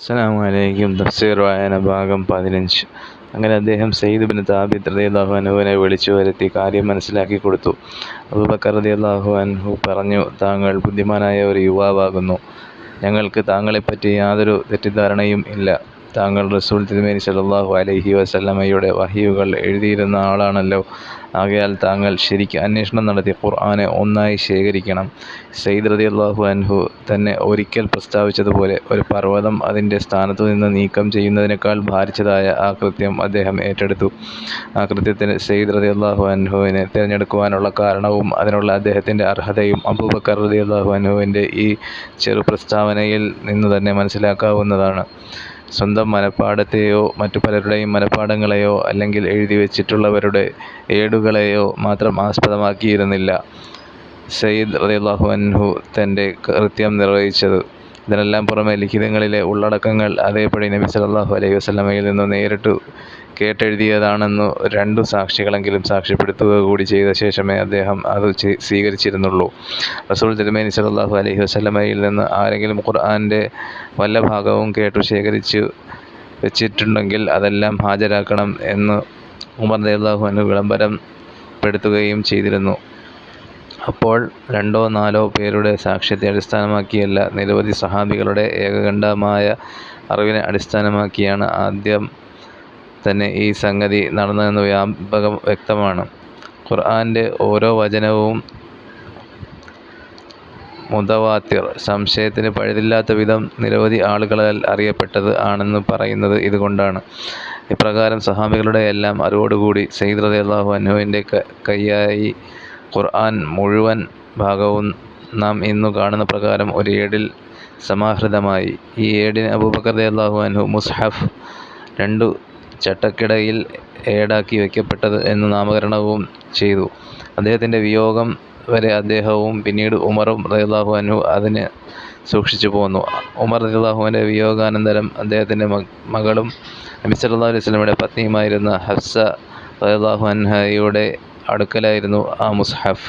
അസ്സലാമു അലൈക്കും. തഫ്സീർ വായന ഭാഗം 15. അങ്ങനെ അദ്ദേഹം സയ്യിദ് ബിൻ താബിത്ത് റളിയല്ലാഹു അൻഹുവിനെ വിളിച്ചു വരുത്തി കാര്യം മനസ്സിലാക്കി കൊടുത്തു. അബൂബക്കർ റളിയല്ലാഹു അൻഹു പറഞ്ഞു, താങ്കൾ ബുദ്ധിമാനായ ഒരു യുവാവാകുന്നു. ഞങ്ങൾക്ക് താങ്കളെപ്പറ്റി യാതൊരു തെറ്റിദ്ധാരണയും ഇല്ല. താങ്കൾ റസൂൽ തിരുമേനി സ്വല്ലല്ലാഹു അലൈഹി വസല്ലമയുടെ വഹ്യുകൾ എഴുതിയിരുന്ന ആളാണല്ലോ. ആകയാൽ താങ്കൾ ശരിക്ക് അന്വേഷണം നടത്തി ഖുർആനെ ഒന്നായി ശേഖരിക്കണം. സയ്യിദ് റളിയല്ലാഹു അൻഹു തന്നെ ഒരിക്കൽ പ്രസ്താവിച്ചതുപോലെ ഒരു പർവ്വതം അതിൻ്റെ സ്ഥാനത്തു നിന്ന് നീക്കം ചെയ്യുന്നതിനേക്കാൾ ഭാരിച്ചതായ ആ കൃത്യം അദ്ദേഹം ഏറ്റെടുത്തു. ആ കൃത്യത്തിന് സയ്യിദ് റളിയല്ലാഹു അൻഹുവിനെ തിരഞ്ഞെടുക്കുവാനുള്ള കാരണവും അതിനുള്ള അദ്ദേഹത്തിൻ്റെ അർഹതയും അബൂബക്കർ റളിയല്ലാഹു അൻഹുവിൻ്റെ ഈ ചെറു പ്രസ്താവനയിൽ നിന്നു തന്നെ മനസ്സിലാക്കാവുന്നതാണ്. സ്വന്തം മനഃപ്പാഠത്തെയോ മറ്റു പലരുടെയും മനഃപ്പാഠങ്ങളെയോ അല്ലെങ്കിൽ എഴുതി വച്ചിട്ടുള്ളവരുടെ ഏടുകളെയോ മാത്രം ആസ്പദമാക്കിയിരുന്നില്ല സയ്യിദ് റളിയല്ലാഹു അൻഹു തൻ്റെ കൃത്യം നിർവഹിച്ചത്. ഇതിനെല്ലാം പുറമെ ലിഖിതങ്ങളിലെ ഉള്ളടക്കങ്ങൾ അതേപടി നബി സല്ലല്ലാഹു അലൈഹി വസല്ലമയിൽ നിന്ന് നേരിട്ട് കേട്ടെഴുതിയതാണെന്നു 2 സാക്ഷികളെങ്കിലും സാക്ഷ്യപ്പെടുത്തുക കൂടി ചെയ്ത ശേഷമേ അദ്ദേഹം അത് സ്വീകരിച്ചിരുന്നുള്ളൂ. റസൂൽ തിരുമേനി സല്ലല്ലാഹു അലൈഹി വസല്ലമയിൽ നിന്ന് ആരെങ്കിലും ഖുർആൻ്റെ വല്ല ഭാഗവും കേട്ടു ശേഖരിച്ചു വെച്ചിട്ടുണ്ടെങ്കിൽ അതെല്ലാം ഹാജരാക്കണം എന്ന് ഉമർ റളിയല്ലാഹു അൻഹു വിളംബരപ്പെടുത്തുകയും ചെയ്തിരുന്നു. അപ്പോൾ 2 or 4 പേരുടെ സാക്ഷ്യത്തെ അടിസ്ഥാനമാക്കിയല്ല, നിരവധി സഹാബികളുടെ ഏകകണ്ഠമായ അറിവിനെ അടിസ്ഥാനമാക്കിയാണ് ആദ്യം തന്നെ ഈ സംഗതി നടന്നതെന്ന് വ്യക്തമാണ്. ഖുർആൻ്റെ ഓരോ വചനവും മുതവാത്തിർ, സംശയത്തിന് പഴുതില്ലാത്ത വിധം നിരവധി ആളുകളാൽ അറിയപ്പെട്ടത് ആണെന്ന് പറയുന്നത് ഇതുകൊണ്ടാണ്. ഇപ്രകാരം സഹാബികളുടെ എല്ലാം അറിവോടുകൂടി സയ്യിദ് റളിയല്ലാഹു അൻഹുവിൻ്റെ കയ്യായി ഖുർആൻ മുഴുവൻ ഭാഗവും നാം ഇന്നു കാണുന്ന പ്രകാരം ഒരു ഏടിൽ സമാഹൃതമായി. ഈ ഏടിന് അബൂബക്കർ റളിയല്ലാഹു അൻഹു മുസ്ഹഫ്, 2 ചട്ടക്കിടയിൽ ഏടാക്കി വയ്ക്കപ്പെട്ടത് എന്ന് നാമകരണവും ചെയ്തു. അദ്ദേഹത്തിൻ്റെ വിയോഗം വരെ അദ്ദേഹവും പിന്നീട് ഉമറും റളിയല്ലാഹു അൻഹു അതിന് സൂക്ഷിച്ചു പോന്നു. ഉമർ റളിയല്ലാഹുവിൻ്റെ വിയോഗാനന്തരം അദ്ദേഹത്തിൻ്റെ മകളും നബി സല്ലല്ലാഹു അലൈഹി വസല്ലമയുടെ പത്നിയുമായിരുന്ന ഹഫ്സ റളിയല്ലാഹു അൻഹയുടെ അടുക്കലായിരുന്നു ആ മുസ്ഹഫ്.